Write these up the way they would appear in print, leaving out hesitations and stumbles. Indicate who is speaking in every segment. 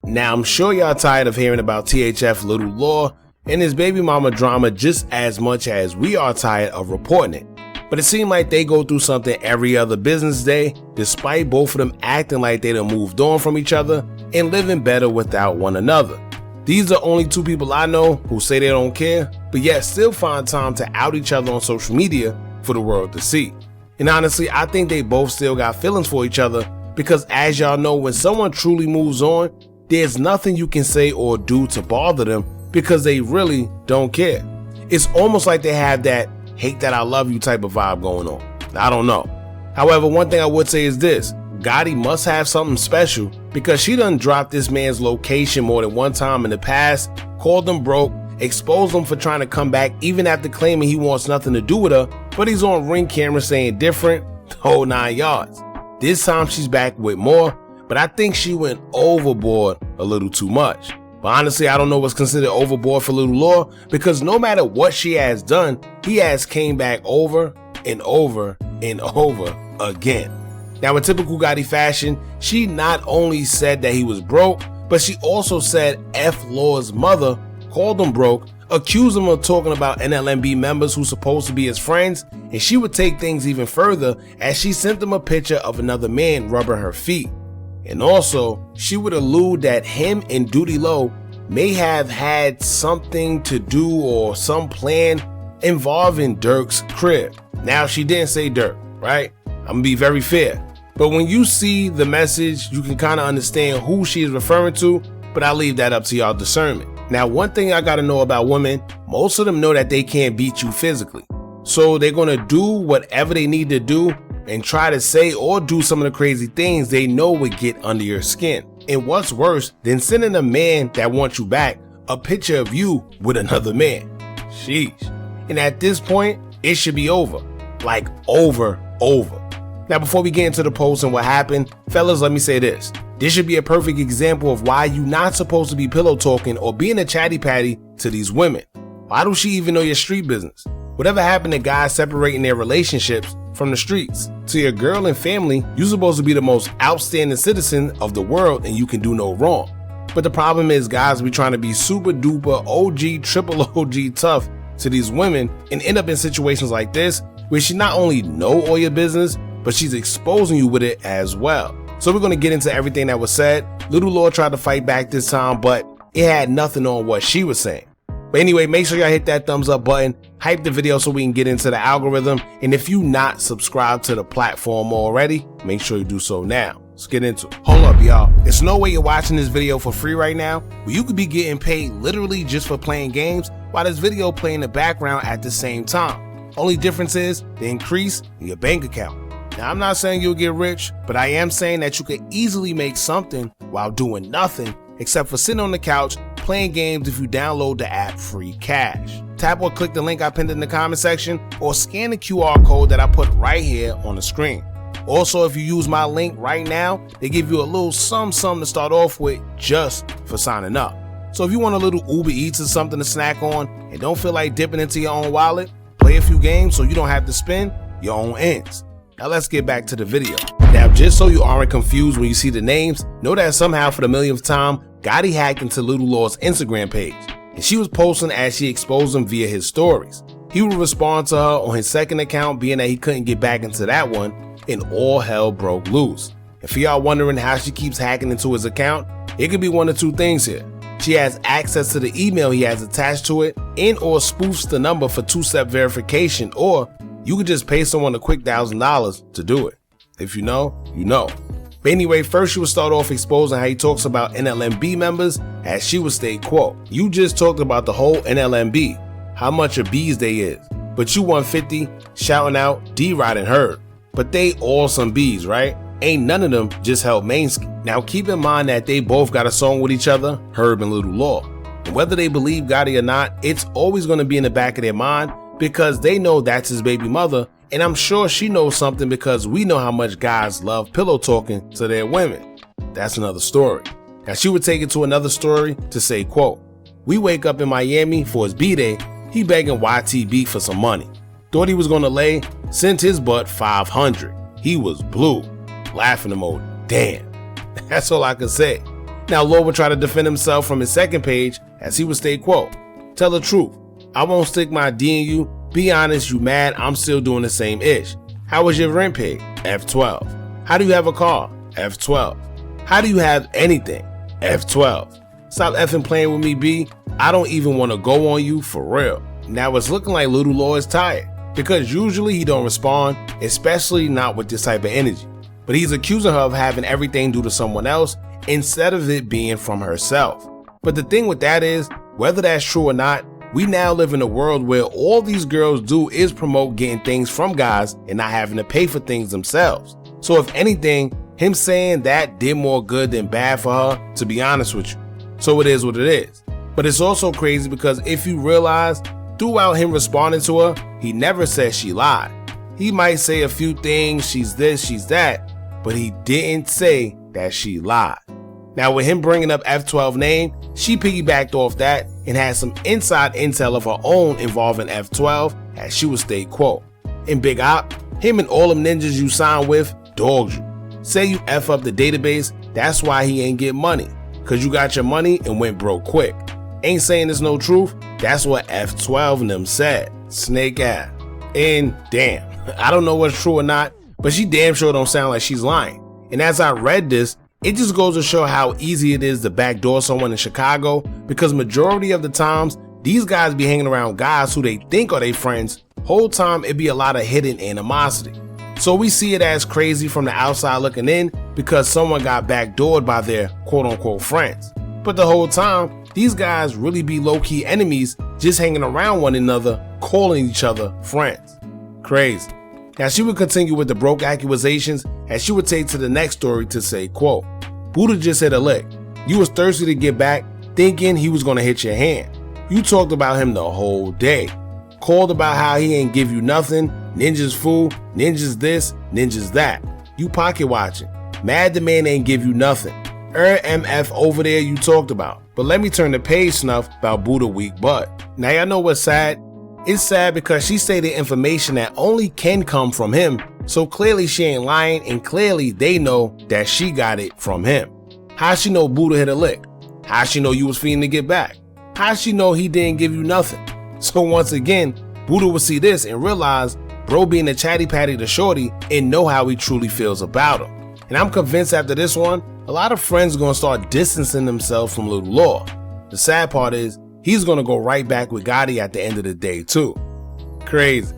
Speaker 1: Now, I'm sure y'all tired of hearing about THF Lil and his baby mama drama just as much as we are tired of reporting it. But it seemed like they go through something every other business day, despite both of them acting like they done moved on from each other and living better without one another. These are only two people I know who say they don't care, but yet still find time to out each other on social media for the world to see. And honestly, I think they both still got feelings for each other because, as y'all know, when someone truly moves on, there's nothing you can say or do to bother them because they really don't care. It's almost like they have that hate that I love you type of vibe going on. I don't know. However, one thing I would say is this: Gotti must have something special because she done dropped this man's location more than one time in the past, called him broke, exposed him for trying to come back even after claiming he wants nothing to do with her, but he's on Ring camera saying different, the whole 9 yards. This time she's back with more, but I think she went overboard a little too much. But honestly, I don't know what's considered overboard for Lil Durk because no matter what she has done, he has came back over and over and over again. Now, in typical Gotti fashion, she not only said that he was broke, but she also said F Lil's mother, called him broke, accused him of talking about NLMB members who's supposed to be his friends, and she would take things even further as she sent him a picture of another man rubbing her feet. And also, she would allude that him and Duty Low may have had something to do or some plan involving Durk's crib. Now, she didn't say Durk, right? I'm gonna be very fair. But when you see the message, you can kind of understand who she is referring to, but I'll leave that up to y'all discernment. Now, one thing I gotta know about women, most of them know that they can't beat you physically. So they're gonna do whatever they need to do and try to say or do some of the crazy things they know would get under your skin. And what's worse than sending a man that wants you back a picture of you with another man? Sheesh. And at this point, it should be over. Like over. Now, before we get into the post and what happened, fellas, let me say this. This should be a perfect example of why you're not supposed to be pillow talking or being a chatty patty to these women. Why do she even know your street business? Whatever happened to guys separating their relationships from the streets? To your girl and family, you're supposed to be the most outstanding citizen of the world and you can do no wrong. But the problem is guys be trying to be super duper OG, triple OG tough to these women and end up in situations like this where she not only know all your business, but she's exposing you with it as well. So we're going to get into everything that was said. Lil Durk tried to fight back this time, but it had nothing on what she was saying. But anyway, make sure y'all hit that thumbs up button, hype the video so we can get into the algorithm. And if you not subscribed to the platform already, make sure you do so now. Let's get into it. Hold up, y'all. There's no way you're watching this video for free right now. Well, you could be getting paid literally just for playing games while this video playing in the background at the same time. Only difference is the increase in your bank account. Now, I'm not saying you'll get rich, but I am saying that you could easily make something while doing nothing except for sitting on the couch playing games if you download the app Free Cash. Tap or click the link I pinned in the comment section or scan the QR code that I put right here on the screen. Also, if you use my link right now, they give you a little something to start off with just for signing up. So if you want a little Uber Eats or something to snack on and don't feel like dipping into your own wallet, play a few games so you don't have to spend your own ends. Now let's get back to the video. Now, just so you aren't confused when you see the names, know that somehow for the millionth time, Gotti hacked into Lil Durk's Instagram page, and she was posting as she exposed him via his stories. He would respond to her on his second account, being that he couldn't get back into that one, and all hell broke loose. And for y'all wondering how she keeps hacking into his account, it could be one of two things here. She has access to the email he has attached to it and or spoofs the number for two-step verification, or you could just pay someone a quick $1,000 to do it. If you know, you know. But anyway, first she would start off exposing how he talks about NLMB members, as she would state, quote, "You just talked about the whole NLMB, how much of B's they is, but you 150 shouting out D-Rod and Herb. But they all some B's, right? Ain't none of them just held Mainsky." Now keep in mind that they both got a song with each other, Herb and Lil Durk. And whether they believe Gotti or not, it's always going to be in the back of their mind because they know that's his baby mother, and I'm sure she knows something because we know how much guys love pillow talking to their women. That's another story. Now she would take it to another story to say, quote, "We wake up in Miami for his B-Day, he begging YTB for some money. Thought he was gonna lay, sent his butt 500. He was blue." Laughing emoji. Damn. That's all I can say. Now Lil would try to defend himself from his second page as he would state, quote, "Tell the truth. I won't stick my D in you. Be honest, you mad, I'm still doing the same ish. How was your rent paid? F12. How do you have a car? F12. How do you have anything? F12. Stop effing playing with me, B. I don't even want to go on you for real." Now it's looking like Lil Durk is tired, because usually he don't respond, especially not with this type of energy. But he's accusing her of having everything due to someone else instead of it being from herself. But the thing with that is, whether that's true or not, we now live in a world where all these girls do is promote getting things from guys and not having to pay for things themselves. So if anything, him saying that did more good than bad for her, to be honest with you. So it is what it is. But it's also crazy because if you realize, throughout him responding to her, he never said she lied. He might say a few things, she's this, she's that, but he didn't say that she lied. Now with him bringing up F12 name, she piggybacked off that and had some inside intel of her own involving F12, as she would state, quote, "In Big Op, him and all them ninjas you signed with dogged you. Say you F up the database, that's why he ain't get money, cause you got your money and went broke quick. Ain't saying there's no truth, that's what F12 and them said. Snake ass." And damn, I don't know what's true or not, but she damn sure don't sound like she's lying. And as I read this, it just goes to show how easy it is to backdoor someone in Chicago, because majority of the times, these guys be hanging around guys who they think are their friends. Whole time it be a lot of hidden animosity. So we see it as crazy from the outside looking in because someone got backdoored by their quote unquote friends. But the whole time, these guys really be low-key enemies, just hanging around one another, calling each other friends. Crazy. Now she would continue with the broke accusations as she would take to the next story to say, quote, "Buddha just hit a lick. You was thirsty to get back, thinking he was gonna hit your hand. You talked about him the whole day. Called about how he ain't give you nothing, ninjas fool, ninjas this, ninjas that. You pocket watching. Mad the man ain't give you nothing. MF over there you talked about. But let me turn the page, Snuff, about Buddha weak butt." Now y'all know what's sad? It's sad because she stated information that only can come from him, so clearly she ain't lying, and clearly they know that she got it from him. How she know Buddha hit a lick? How she know you was feeding to get back? How she know he didn't give you nothing? So once again, Buddha would see this and realize bro being a chatty patty to shorty and know how he truly feels about him. And I'm convinced after this one, a lot of friends are gonna start distancing themselves from Lil Durk. The sad part is, he's gonna go right back with Gotti at the end of the day too. Crazy.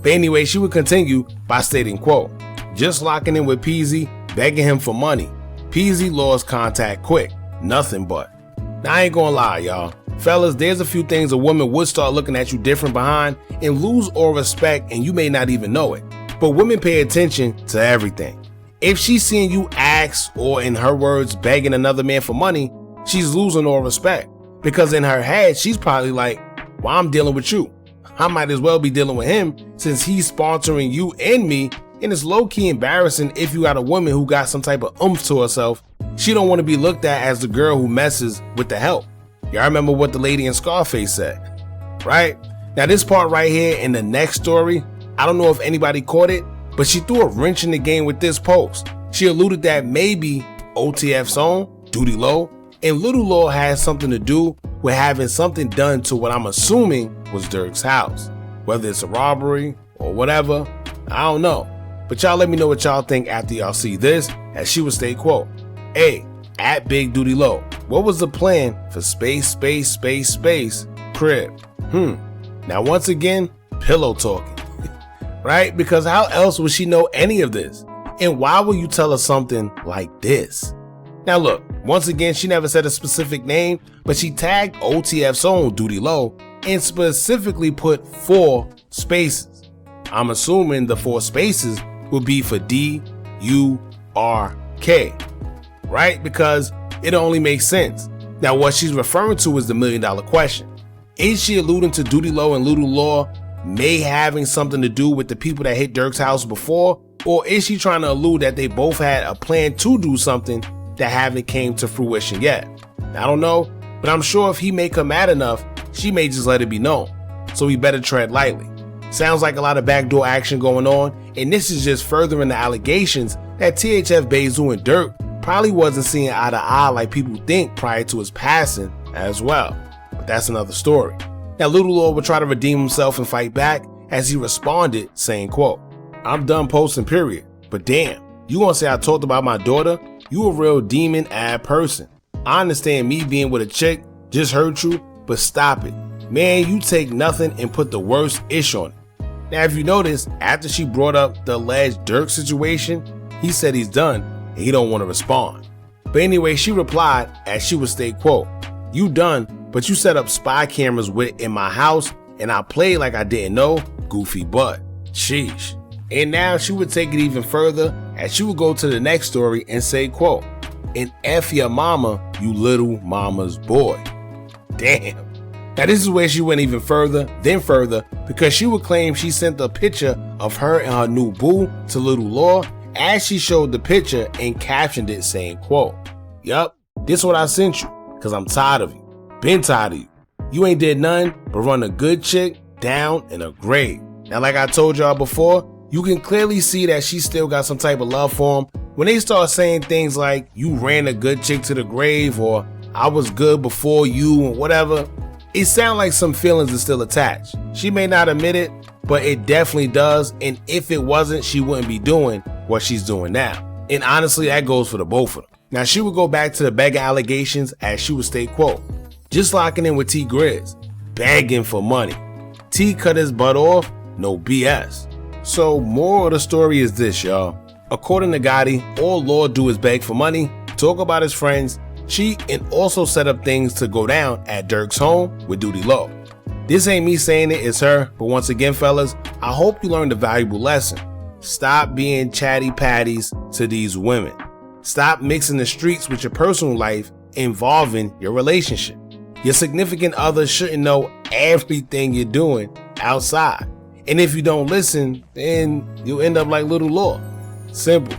Speaker 1: But anyway, she would continue by stating, quote, "Just locking in with Peasy, begging him for money. Peasy lost contact quick, nothing but." Now I ain't gonna lie, y'all. Fellas, there's a few things a woman would start looking at you different behind and lose all respect, and you may not even know it. But women pay attention to everything. If she's seeing you ask, or in her words, begging another man for money, she's losing all respect. Because in her head, she's probably like, "Well, I'm dealing with you. I might as well be dealing with him since he's sponsoring you and me." And it's low-key embarrassing if you got a woman who got some type of oomph to herself. She don't want to be looked at as the girl who messes with the help. Y'all remember what the lady in Scarface said, right? Now this part right here in the next story, I don't know if anybody caught it, but she threw a wrench in the game with this post. She alluded that maybe OTF's own, Duty Low, and Lil Durk had something to do with having something done to what I'm assuming was Durk's house. Whether it's a robbery or whatever, I don't know. But y'all let me know what y'all think after y'all see this, as she would state, quote, "Hey, at Big Duty Low, what was the plan for space crib?" Now once again, pillow talking, right? Because how else would she know any of this? And why would you tell her something like this? Now look, once again, she never said a specific name, but she tagged OTF's own Duty Low and specifically put 4 spaces. I'm assuming the 4 spaces would be for DURK, right? Because it only makes sense. Now what she's referring to is the $1 million question. Is she alluding to Duty Low and Lil Durk may having something to do with the people that hit Durk's house before? Or is she trying to allude that they both had a plan to do something that haven't came to fruition yet? I don't know, but I'm sure if he make her mad enough, she may just let it be known. So we better tread lightly. Sounds like a lot of backdoor action going on, and this is just furthering the allegations that THF Bezu and Durk probably wasn't seeing eye to eye like people think prior to his passing as well. But that's another story. Now Lil Durk would try to redeem himself and fight back as he responded saying, quote, "I'm done posting period, but damn, you gonna say I talked about my daughter? You a real demon-ass person. I understand me being with a chick just hurt you, but stop it. Man, you take nothing and put the worst ish on it." Now if you notice, after she brought up the alleged Durk situation, he said he's done and he don't want to respond. But anyway, she replied as she would state, quote, "You done, but you set up spy cameras with it in my house and I played like I didn't know, goofy butt." Sheesh. And now she would take it even further as she would go to the next story and say, quote, "And F your mama, you little mama's boy." Damn. Now this is where she went even further, because she would claim she sent a picture of her and her new boo to Lil Durk as she showed the picture and captioned it saying, quote, "Yup, this what I sent you, cause I'm tired of you. Been tired of you. You ain't did nothing but run a good chick down in a grave." Now like I told y'all before, you can clearly see that she still got some type of love for him when they start saying things like, "You ran a good chick to the grave," or "I was good before you," or whatever. It sounds like some feelings are still attached. She may not admit it, but it definitely does, and if it wasn't, she wouldn't be doing what she's doing now. And honestly, that goes for the both of them. Now she would go back to the begging allegations as she would state, quote, "Just locking in with T Grizz, begging for money. T cut his butt off, no BS." So moral of the story is this, y'all. According to Gotti, all Lord do is beg for money, talk about his friends, cheat, and also set up things to go down at Durk's home with Duty Low. This ain't me saying it, it's her, but once again, fellas, I hope you learned a valuable lesson. Stop being chatty patties to these women. Stop mixing the streets with your personal life involving your relationship. Your significant other shouldn't know everything you're doing outside. And if you don't listen, then you'll end up like Lil Durk. Simple.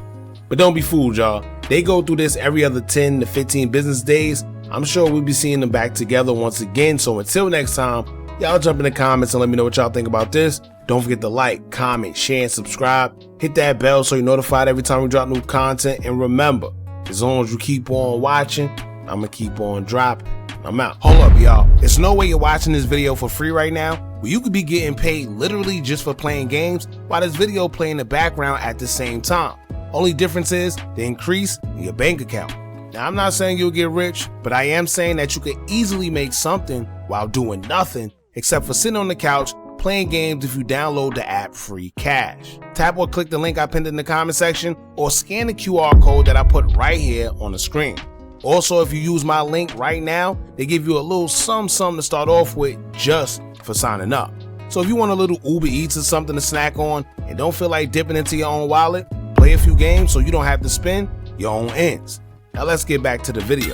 Speaker 1: But don't be fooled, y'all. They go through this every other 10 to 15 business days. I'm sure we'll be seeing them back together once again. So until next time, y'all jump in the comments and let me know what y'all think about this. Don't forget to like, comment, share, and subscribe. Hit that bell so you're notified every time we drop new content. And remember, as long as you keep on watching, I'm gonna keep on dropping. I'm out. Hold up, y'all. There's no way you're watching this video for free right now. Well, you could be getting paid literally just for playing games while this video play in the background at the same time. Only difference is the increase in your bank account. Now, I'm not saying you'll get rich, but I am saying that you could easily make something while doing nothing except for sitting on the couch playing games if you download the app Free Cash. Tap or click the link I pinned in the comment section or scan the QR code that I put right here on the screen. Also, if you use my link right now, they give you a little something to start off with just for signing up. So if you want a little Uber Eats or something to snack on and don't feel like dipping into your own wallet, play a few games so you don't have to spend your own ends. Now let's get back to the video.